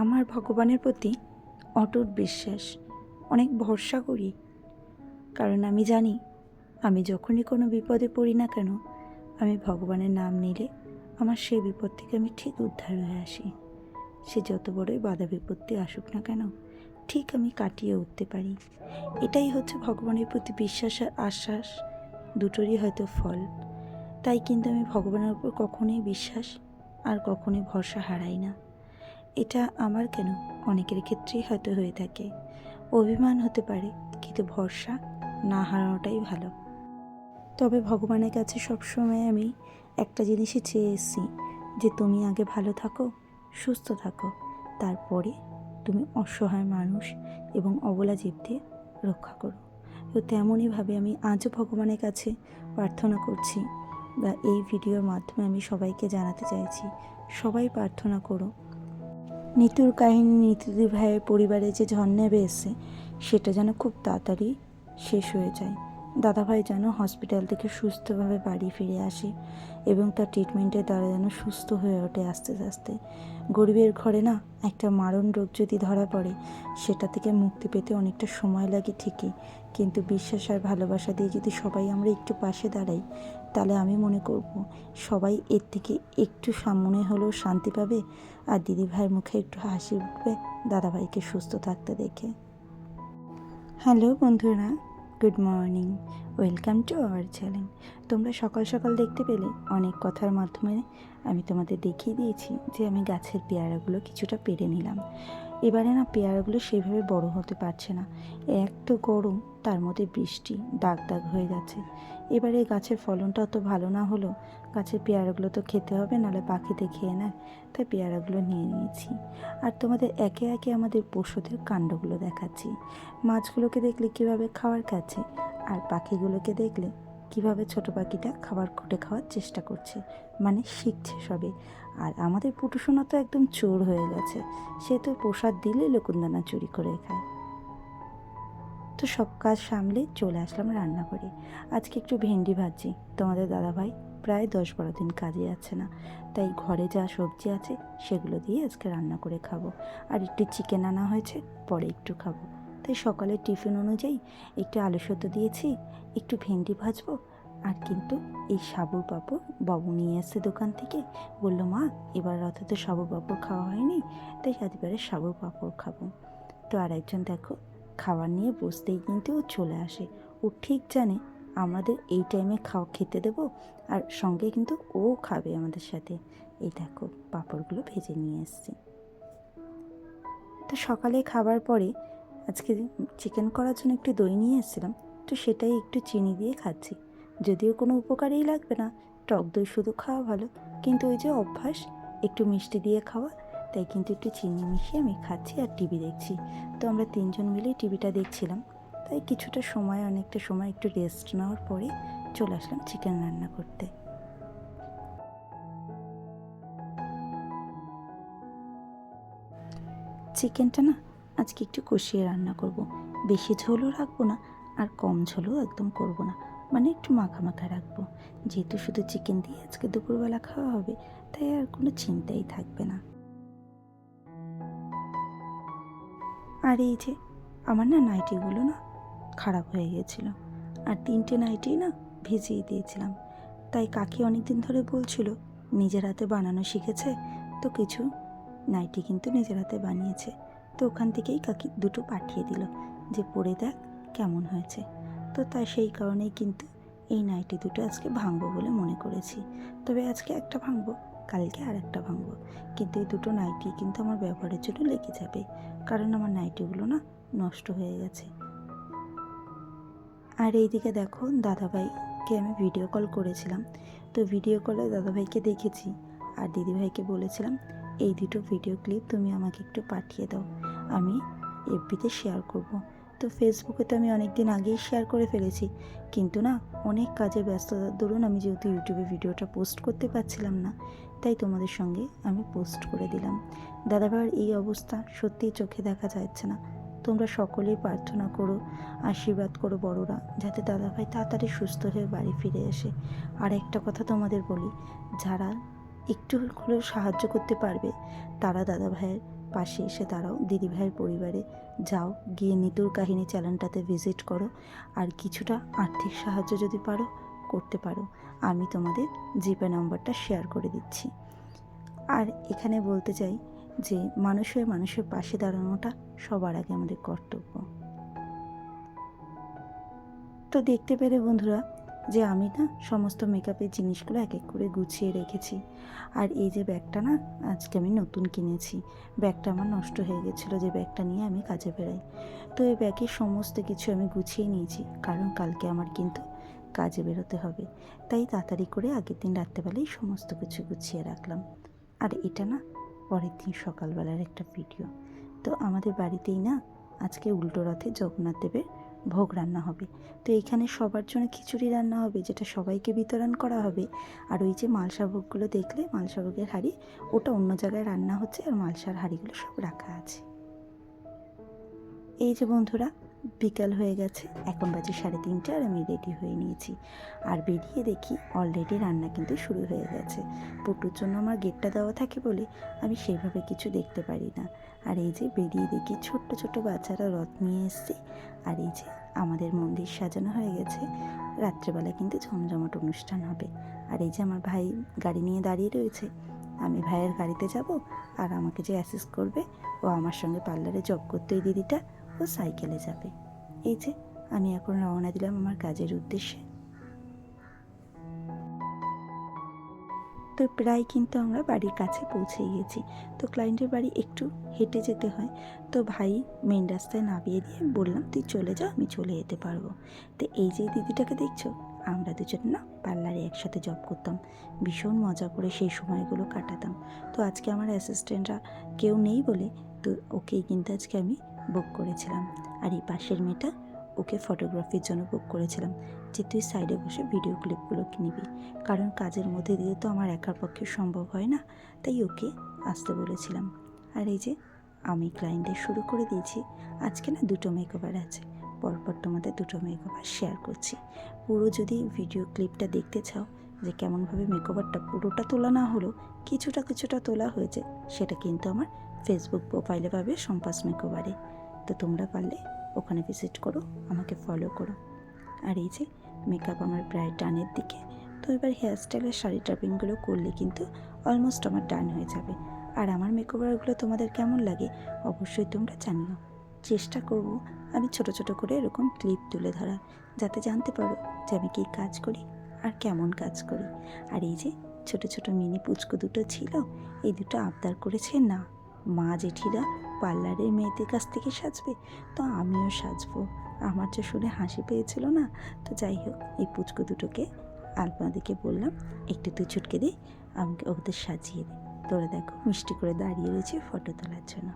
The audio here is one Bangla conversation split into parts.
আমার ভগবানের প্রতি অটুট বিশ্বাস, অনেক ভরসা করি। কারণ আমি জানি আমি যখনই কোনো বিপদে পড়ি না কেন, আমি ভগবানের নাম নিলে আমার সেই বিপদ থেকে আমি ঠিক উদ্ধার হয়ে আসি। সে যত বড়ই বাধা বিপত্তি আসুক না কেন, ঠিক আমি কাটিয়ে উঠতে পারি। এটাই হচ্ছে ভগবানের প্রতি বিশ্বাস আর আশ্বাস, দুটোরই হয়তো ফল। তাই কিন্তু আমি ভগবানের উপর কখনোই বিশ্বাস আর কখনোই ভরসা হারাই না। এটা আমার কেন, অনেকের ক্ষেত্রেই হয়তো হয়ে থাকে। অভিমান হতে পারে, কিন্তু ভরসা না হারানোটাই ভালো। তবে ভগবানের কাছে সবসময় আমি একটা জিনিসই চেয়ে এসেছি, যে তুমি আগে ভালো থাকো, সুস্থ থাকো, তারপরে তুমি অসহায় মানুষ এবং অবলা জীবদের রক্ষা করো। তো তেমনইভাবে আমি আজও ভগবানের কাছে প্রার্থনা করছি, বা এই ভিডিওর মাধ্যমে আমি সবাইকে জানাতে চাইছি, সবাই প্রার্থনা করো নিতুর কাহিনী, নিতুদি ভাইয়ের পরিবারে যে ঝড় নেমে এসে সেটা যেন খুব তাড়াতাড়ি শেষ হয়ে যায়। দাদাভাই যেন হসপিটাল থেকে সুস্থভাবে বাড়ি ফিরে আসে এবং তার ট্রিটমেন্টের দ্বারা যেন সুস্থ হয়ে ওঠে আস্তে আস্তে। গরিবের ঘরে না একটা মারণ রোগ যদি ধরা পড়ে, সেটা থেকে মুক্তি পেতে অনেকটা সময় লাগে ঠিকই, কিন্তু বিশ্বাস আর ভালোবাসা দিয়ে যদি সবাই আমরা একটু পাশে দাঁড়াই, তাহলে আমি মনে করব সবাই এর থেকে একটু সামনে হলেও শান্তি পাবে, আর দিদিভাইয়ের মুখে একটু হাসি উঠবে দাদাভাইকে সুস্থ থাকতে দেখে। হ্যালো বন্ধুরা, good morning, welcome to our channel. তোমরা সকাল সকাল দেখতে পেলে অনেক কথার মাধ্যমে আমি তোমাদের দেখিয়ে দিয়েছি যে আমি গাছের পেয়ারাগুলো কিছুটা পেরে নিলাম। এবারে না পেয়ারাগুলো সেভাবে বড় হতে পারছে না, এক তো গরম, তার মধ্যে বৃষ্টি, দাগ দাগ হয়ে যাচ্ছে। এবারে গাছের ফলনটা অত ভালো না হলো, গাছের পেয়ারাগুলো তো খেতে হবে, নাহলে পাখিতে খেয়ে নেয়, তাই পেয়ারাগুলো নিয়ে নিয়েছি। আর তোমাদের একে একে আমাদের পশুদের কাণ্ডগুলো দেখাচ্ছি। মাছগুলোকে দেখলে কীভাবে খাবার খাচ্ছে, আর পাখিগুলোকে দেখলে কীভাবে ছোট পাখিটা খাবার খুঁটে খাওয়ার চেষ্টা করছে, মানে শিখছে সবে। আর আমাদের পুটুসোনা তো একদম চোর হয়ে গেছে, সে তো প্রসাদ দিলে লকুনদানা চুরি করে খায়। তো সব কাজ সামলে চলে আসলাম রান্নাঘরে। আজকে একটু ভেন্ডি ভাজি, তোমাদের দাদাভাই প্রায় 10-12 দিন কাজে যাচ্ছে না, তাই ঘরে যা সবজি আছে সেগুলো দিয়ে আজকে রান্না করে খাবো। আর একটু চিকেন আনা হয়েছে, পরে একটু খাবো। তাই সকালের টিফিন অনুযায়ী একটু আলু সেদ্ধ দিয়েছি, একটু ভেন্ডি ভাজবো। আর কিন্তু এই সাবুর পাঁপড় বাবু নিয়ে এসছে দোকান থেকে, বললো মা এবার রাতে তো সাবুর পাঁপড় খাওয়া হয়নি, তাই এবারে সাবুর পাঁপড় খাবো। তো আর একজন দেখো খাবার নিয়ে বসতেই কিন্তু ও চলে আসে। ও ঠিক জানে আমাদের এই টাইমে খেতে দেবো, আর সঙ্গে কিন্তু ও খাবে আমাদের সাথে। এই দেখো পাঁপড়গুলো ভেজে নিয়ে এসছি। তো সকালে খাবার পরে আজকে চিকেন করার জন্য একটু দই নিয়ে এসেছিলাম, তো সেটাই একটু চিনি দিয়ে খাচ্ছি। যদিও কোনো উপকারেই লাগবে না, টক দই শুধু খাওয়া ভালো, কিন্তু ওই যে অভ্যাস একটু মিষ্টি দিয়ে খাওয়া, তাই কিন্তু একটু চিনি মিশিয়ে আমি খাচ্ছি আর টিভি দেখছি। তো আমরা 3জন মিলেই টিভিটা দেখছিলাম, তাই কিছুটা সময়, অনেকটা সময় একটু রেস্ট নেওয়ার পরে চলে আসলাম চিকেন রান্না করতে। চিকেনটা না আজকে একটু কষিয়ে রান্না করব, বেশি ঝোলও রাখবো না আর কম ঝোলও একদম করব না, মানে একটু মাখা মাখা রাখবো। যেহেতু শুধু চিকেন দিয়ে আজকে দুপুরবেলা খাওয়া হবে, তাই আর কোনো চিন্তাই থাকবে না। আর এই যে আমার না নাইটিগুলো না খারাপ হয়ে গেছিলো, আর 3টে নাইটি না ভিজিয়ে দিয়েছিলাম। তাই কাকি অনেক দিন ধরে বলছিল নিজের হাতে বানানো শিখেছে, তো কিছু নাইটি কিন্তু নিজের হাতে বানিয়েছে। তো ওখান থেকেই কাকি দুটো পাঠিয়ে দিল যে পরে দেখ কেমন হয়েছে। তো তাই সেই কারণেই কিন্তু এই নাইটি দুটো আজকে ভাঙবো বলে মনে করেছি। তবে আজকে একটা ভাঙবো, কালকে আর একটা ভাঙবো, কিন্তু এই দুটো নাইটি কিন্তু আমার ব্যবহারের জন্য লেগে যাবে, কারণ আমার নাইটিগুলো না নষ্ট হয়ে গেছে। আর এইদিকে দেখো দাদাভাইকে আমি ভিডিও কল করেছিলাম, তো ভিডিও কলে দাদাভাইকে দেখেছি, আর দিদিভাইকে বলেছিলাম এই দুটো ভিডিও ক্লিপ তুমি আমাকে একটু পাঠিয়ে দাও, আমি এফবিতে শেয়ার করব। তো ফেসবুকে তো আমি অনেক দিন আগেই শেয়ার করে ফেলেছি, কিন্তু না অনেক কাজে ব্যস্ততার দরুন আমি যেহেতু ইউটিউবে ভিডিওটা পোস্ট করতে পারছিলাম না, তাই তোমাদের সঙ্গে আমি পোস্ট করে দিলাম। দাদাভাইয়ের এই অবস্থা সত্যিই চোখে দেখা যাচ্ছে না। তোমরা সকলেই প্রার্থনা করো, আশীর্বাদ করো বড়রা, যাতে দাদাভাই তাড়াতাড়ি সুস্থ হয়ে বাড়ি ফিরে আসে। আর একটা কথা তোমাদের বলি, যারা একটু হলেও সাহায্য করতে পারবে তারা দাদা ভাইয়ের পাশে এসে দাঁড়াও, দিদি ভাইয়ের পরিবারে যাও, গিয়ে নিতুর কাহিনী চ্যানেলটাতে ভিজিট করো, আর কিছুটা আর্থিক সাহায্য যদি পারো করতে পারো। আমি তোমাদের জিপে নাম্বারটা শেয়ার করে দিচ্ছি। আর এখানে বলতে চাই যে মানুষ হয়ে মানুষের পাশে দাঁড়ানোটা সবার আগে আমাদের কর্তব্য। তো দেখতে পেরে বন্ধুরা যে আমি না সমস্ত মেকআপের জিনিসগুলো এক এক করে গুছিয়ে রেখেছি। আর এই যে ব্যাগটা না আজকে আমি নতুন কিনেছি, ব্যাগটা আমার নষ্ট হয়ে গেছিলো, যে ব্যাগটা নিয়ে আমি কাজে বেরাই। তো এই ব্যাগের সমস্ত কিছু আমি গুছিয়ে নিয়েছি, কারণ কালকে আমার কিন্তু কাজে বেরোতে হবে, তাই তাড়াতাড়ি করে আগের দিন রাত্রেবেলায় সমস্ত কিছু গুছিয়ে রাখলাম। আর এটা না পরের দিন সকালবেলার একটা ভিডিও। তো আমাদের বাড়িতেই না আজকে উল্টো রথে জগন্নাথ দেবের ভোগ রান্না হবে। তো এইখানে সবার জন্য খিচুড়ি রান্না হবে, যেটা সবাইকে বিতরণ করা হবে। আর ওই যে মালসা ভোগগুলো দেখলে, মালসা ভোগের হাঁড়ি ওটা অন্য জায়গায় রান্না হচ্ছে, আর মালসার হাঁড়িগুলো সব রাখা আছে। এই যে বন্ধুরা বিকাল হয়ে গেছে, এখন বাজে 3:30, আর আমি রেডি হয়ে নিয়েছি। আর বেরিয়ে দেখি অলরেডি রান্না কিন্তু শুরু হয়ে গেছে। পুটুর জন্য আমার গেটটা দেওয়া থাকে বলে আমি সেইভাবে কিছু দেখতে পারি না। আর এই যে বেরিয়ে দেখি ছোট্ট ছোট্ট বাচ্চারা রথ নিয়ে এসছে। আর এই যে আমাদের মন্দির সাজানো হয়ে গেছে, রাত্রেবেলা কিন্তু জমজমাট অনুষ্ঠান হবে। আর এই যে আমার ভাই গাড়ি নিয়ে দাঁড়িয়ে রয়েছে, আমি ভাইয়ের গাড়িতে যাব, আর আমাকে যে অ্যাসিস্ট করবে ও আমার সঙ্গে পার্লারে জব করতে ওই দিদিটা, ও সাইকেলে যাবে। এই যে আমি এখন রওনা দিলাম আমার কাজের উদ্দেশ্যে। তো প্রায় কিন্তু আমরা বাড়ির কাছে পৌঁছে গেছি। তো ক্লায়েন্টের বাড়ি একটু হেঁটে যেতে হয়, তো ভাই মেন রাস্তায় নামিয়ে দিয়ে বললাম তুই চলে যা, আমি চলে যেতে পারবো। তো এই যে দিদিটাকে দেখছো, আমরা দুজন না পার্লারে একসাথে জব করতাম, ভীষণ মজা করে সেই সময়গুলো কাটাতাম। তো আজকে আমার অ্যাসিস্ট্যান্টরা কেউ নেই বলে তো ওকেই কিন্তু আজকে আমি বুক করেছিলাম। আর এই পাশের মেয়েটা, ওকে ফটোগ্রাফির জন্য বুক করেছিলাম, যে তুই সাইডে বসে ভিডিও ক্লিপগুলো নিবি, কারণ কাজের মধ্যে দিয়ে তো আমার একার পক্ষে সম্ভব হয় না, তাই ওকে আসতে বলেছিলাম। আর এই যে আমি ক্লায়েন্টদের শুরু করে দিয়েছি। আজকে না 2টো মেকওভার আছে, পরপর তোমাদের 2টো মেকওভার শেয়ার করছি। পুরো যদি ভিডিও ক্লিপটা দেখতে চাও যে কেমনভাবে মেকওভারটা পুরোটা তোলা না হলো, কিছুটা কিছুটা তোলা হয়েছে, সেটা কিন্তু আমার ফেসবুক প্রোফাইলে পাবে সম্পাস মেকওভারে। তো তোমরা পারলে ওখানে ভিজিট করো, আমাকে ফলো করো। আর এই যে মেকআপ আমার প্রায় ডানের দিকে। তো এবার হেয়ারস্টাইলের শাড়ি ট্রাপিংগুলো করলে কিন্তু অলমোস্ট আমার ডান হয়ে যাবে। আর আমার মেকওভারগুলো তোমাদের কেমন লাগে অবশ্যই তোমরা জানিও। চেষ্টা করব আমি ছোট ছোট করে এরকম ক্লিপ তুলে ধরা, যাতে জানতে পারো যে আমি কী কাজ করি আর কেমন কাজ করি। আর এই যে ছোট ছোট মিনি পুচকু দুটো ছিল, এই দুটো আবদার করেছে না মা জেঠিরা পার্লারের মেয়েদের কাছ থেকে সাজবে, তো আমিও সাজবো। আমার যে শুনে হাসি পেয়েছিল না। তো যাই হোক, এই পুচকু দুটোকে আলপনাদিকে বললাম একটু তুই ছুটকে দিই, আমাকে ওদের সাজিয়ে দে। তোরা দেখো মিষ্টি করে দাঁড়িয়ে রয়েছে ফটো তোলার জন্য।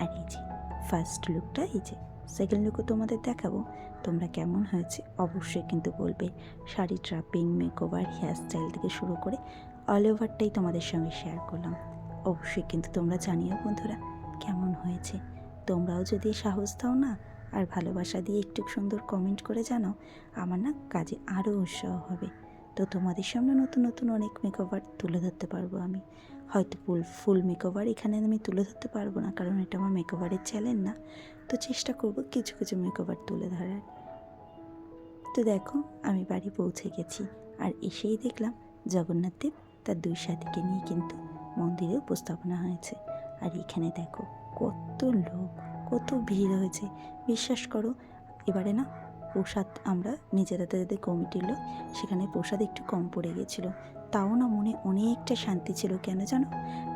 আর এই যে ফার্স্ট লুকটা, এই যে সেকেন্ড লুকও তোমাদের দেখাবো, তোমরা কেমন হয়েছে অবশ্যই কিন্তু বলবে। শাড়ি ট্রাপিং, মেকওভার, হেয়ারস্টাইল থেকে শুরু করে অল ওভারটাই তোমাদের সঙ্গে শেয়ার করলাম। অবশ্যই কিন্তু তোমরা জানিও বন্ধুরা কেমন হয়েছে। তোমরাও যদি সাহস দাও না আর ভালোবাসা দিয়ে একটু সুন্দর কমেন্ট করে জানাও, আমার না কাজে আরও উৎসাহ হবে। তো তোমাদের সামনে নতুন নতুন অনেক মেকওভার তুলে ধরতে পারবো আমি। হয়তো ফুল মেকওভার এখানে আমি তুলে ধরতে পারবো না, কারণ এটা আমার মেকওভারের চ্যানেল না। তো চেষ্টা করব কিছু কিছু মেকওভার তুলে ধরার। তো দেখো আমি বাড়ি পৌঁছে গেছি, আর এসেই দেখলাম জগন্নাথ দেব তার 2 সাথীকে নিয়ে কিন্তু মন্দিরে উপস্থাপনা হয়েছে। আর এখানে দেখো কত লোক, কত ভিড় হয়েছে। বিশ্বাস করো এবারে না প্রসাদ আমরা নিজেরা যাদের কমিটির লোক, সেখানে প্রসাদ একটু কম পড়ে গেছিলো, তাও না মনে অনেকটা শান্তি ছিল। কেন জানো?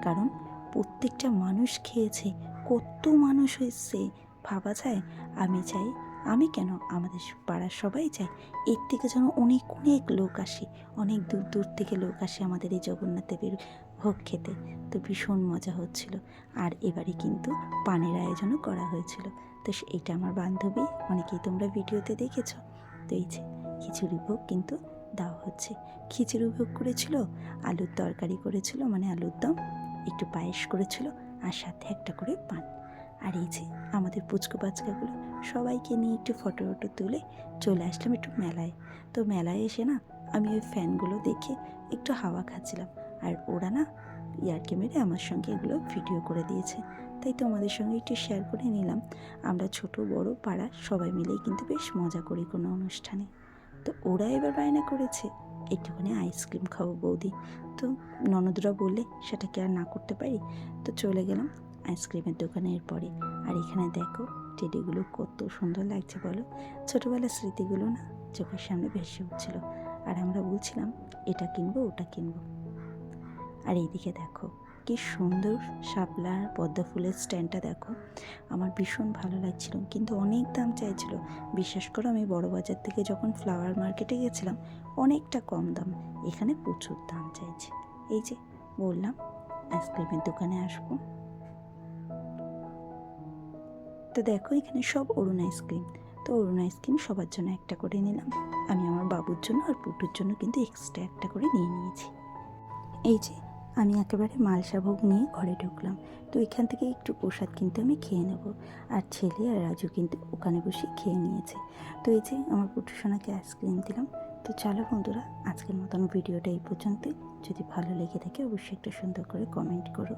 কারণ প্রত্যেকটা মানুষ খেয়েছে, কত মানুষ হয়েছে ভাবা যায়। আমি চাই, আমি কেন, আমাদের পাড়ার সবাই চায় এর থেকে যেন অনেক অনেক লোক আসে, অনেক দূর দূর থেকে লোক আসে আমাদের এই জগন্নাথ দেবের ভোগ খেতে। তো ভীষণ মজা হচ্ছিল। আর এবারে কিন্তু পানের আয়োজনও করা হয়েছিল। তো এটা আমার বান্ধবী, অনেকেই তোমরা ভিডিওতে দেখেছো। তো এই যে খিচুড়ি ভোগ কিন্তু দেওয়া হচ্ছে। খিচুড়ি ভোগ করেছিল, আলুর তরকারি করেছিল মানে আলুর দম, একটু পায়েস করেছিল, আর সাথে একটা করে পান। আর এই যে আমাদের পুচকু বাচ্চাগুলো সবাইকে নিয়ে একটু ফটো তুলে চলে আসলাম একটু মেলায়। তো মেলায় এসে না আমি ওই ফ্যানগুলো দেখে একটু হাওয়া খাচ্ছিলাম। আর ওরা না ইয়ার্কি মেরে আমার সঙ্গে এগুলো ভিডিও করে দিয়েছে, তাই তোমাদের সঙ্গে একটু শেয়ার করে নিলাম। আমরা ছোট বড় পাড়া সবাই মিলেই কিন্তু বেশ মজা করি কোনো অনুষ্ঠানে। তো ওরা এবার বায়না করেছে একটুখানি আইসক্রিম খাবো বৌদি, তো ননদরা বললে সেটা কি আর না করতে পারি। তো চলে গেলাম আইসক্রিমের দোকানে এরপরে। আর এখানে দেখো টেডিগুলো কত সুন্দর লাগছে বলো, ছোটোবেলার স্মৃতিগুলো না চোখের সামনে ভেসে উঠছিল। আর আমরা বলছিলাম এটা কিনবো ওটা কিনবো। আর এইদিকে দেখো কি সুন্দর শাপলার পদ্ম ফুলের স্ট্যান্ডটা দেখো, আমার ভীষণ ভালো লাগছিল, কিন্তু অনেক দাম চাইছিল। বিশ্বাস করো আমি বড় বাজার থেকে যখন ফ্লাওয়ার মার্কেটে গেছিলাম অনেকটা কম দাম, এখানে প্রচুর দাম চাইছে। এই যে বললাম আইসক্রিমের দোকানে আসবো, তো দেখো এখানে সব অরুণ আইসক্রিম। তো অরুণ আইসক্রিম সবার জন্য একটা করে নিলাম, আমি আমার বাবুর জন্য আর পুটুর জন্য কিন্তু এক্সট্রা একটা করে নিয়ে নিয়েছি। এই যে আমি একেবারে মালসাভোগ নিয়ে ঘরে ঢুকলাম, তো এখান থেকে একটু প্রসাদ কিন্তু আমি খেয়ে নেব। আর ছেলে আর রাজু কিন্তু ওখানে বসে খেয়ে নিয়েছে। তো এই যে আমার পুটু সোনাকে আইসক্রিম দিলাম। তো চলো বন্ধুরা, আজকের মতন ভিডিওটা এই পর্যন্তই। যদি ভালো লেগে থাকে অবশ্যই একটা সুন্দর করে কমেন্ট করো।